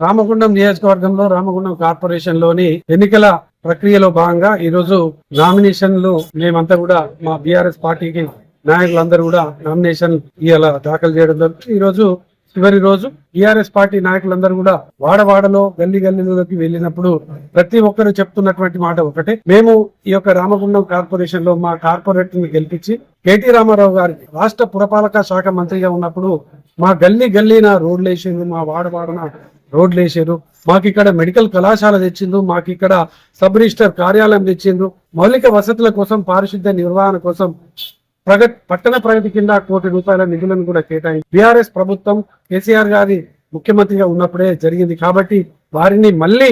రామగుండం నియోజకవర్గంలో రామగుండం కార్పొరేషన్ లోని ఎన్నికల ప్రక్రియలో భాగంగా ఈ రోజు నామినేషన్లు మేమంతా కూడా మా బీఆర్ఎస్ పార్టీకి నాయకులందరూ కూడా నామినేషన్ ఇవాళ దాఖలు చేయడం జరుగుతుంది. ఈ రోజు చివరి రోజు బీఆర్ఎస్ పార్టీ నాయకులందరూ కూడా వాడవాడలో గల్లీ గల్లీలోకి వెళ్ళినప్పుడు ప్రతి ఒక్కరు చెప్తున్నటువంటి మాట ఒకటే, మేము ఈ యొక్క రామగుండం కార్పొరేషన్ లో మా కార్పొరేటర్ ని గెలిపించి కేటీ రామారావు గారికి రాష్ట్ర పురపాలక శాఖ మంత్రిగా ఉన్నప్పుడు మా గల్లీ గల్లీన రోడ్లు వేసిండ్రు, మా వాడవాడన రోడ్లు వేసారు, మాకు ఇక్కడ మెడికల్ కళాశాల తెచ్చిండ్రు, మాకు ఇక్కడ సబ్ రిజిస్టర్ కార్యాలయం తెచ్చిండ్రు, మౌలిక వసతుల కోసం పారిశుద్ధ్య నిర్వహణ కోసం పట్టణ ప్రగతి కింద ₹1 కోటి నిధులను కూడా కేటాయించి బీఆర్ఎస్ ప్రభుత్వం కేసీఆర్ గారి ముఖ్యమంత్రిగా ఉన్నప్పుడే జరిగింది. కాబట్టి వారిని మళ్ళీ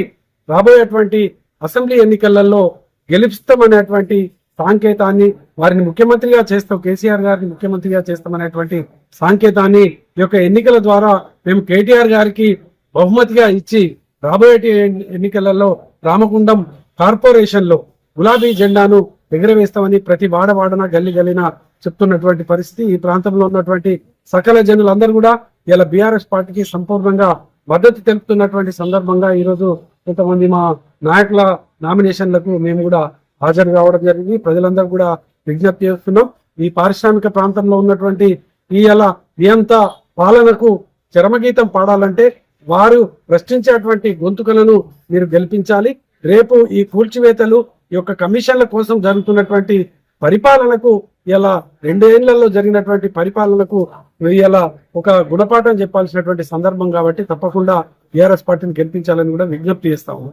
రాబోయేటువంటి అసెంబ్లీ ఎన్నికలలో గెలుస్తామనేటువంటి సాంకేతాన్ని, వారిని ముఖ్యమంత్రిగా చేస్తాం, కేసీఆర్ గారిని ముఖ్యమంత్రిగా చేస్తామనేటువంటి సాంకేతాన్ని ఈ యొక్క ఎన్నికల ద్వారా మేము కేటీఆర్ గారికి బహుమతిగా ఇచ్చి రాబోయే ఎన్నికలలో రామగుండం కార్పొరేషన్ లో గులాబీ జెండాను ఎగురవేస్తామని ప్రతి వాడవాడన గల్లి గల్లిన చెప్తున్నటువంటి పరిస్థితి. ఈ ప్రాంతంలో ఉన్నటువంటి సకల జనులందరూ కూడా ఇలా బీఆర్ఎస్ పార్టీకి సంపూర్ణంగా మద్దతు తెలుపుతున్నటువంటి సందర్భంగా ఈ రోజు కొంతమంది మా నాయకుల నామినేషన్లకు మేము కూడా హాజరు కావడం జరిగింది. ప్రజలందరూ కూడా విజ్ఞప్తి చేస్తున్నాం, ఈ పారిశ్రామిక ప్రాంతంలో ఉన్నటువంటి ఈ నియంత పాలనకు చరమగీతం పాడాలంటే వారు ప్రశ్నించేటువంటి గొంతుకలను మీరు గెలిపించాలి. రేపు ఈ కూల్చివేతలు, ఈ యొక్క కమిషన్ల కోసం జరుగుతున్నటువంటి పరిపాలనకు ఇలా 2 ఏళ్లలో జరిగినటువంటి పరిపాలనకు ఇలా ఒక గుణపాఠం చెప్పాల్సినటువంటి సందర్భం కాబట్టి తప్పకుండా బీఆర్ఎస్ పార్టీని గెలిపించాలని కూడా విజ్ఞప్తి చేస్తాము.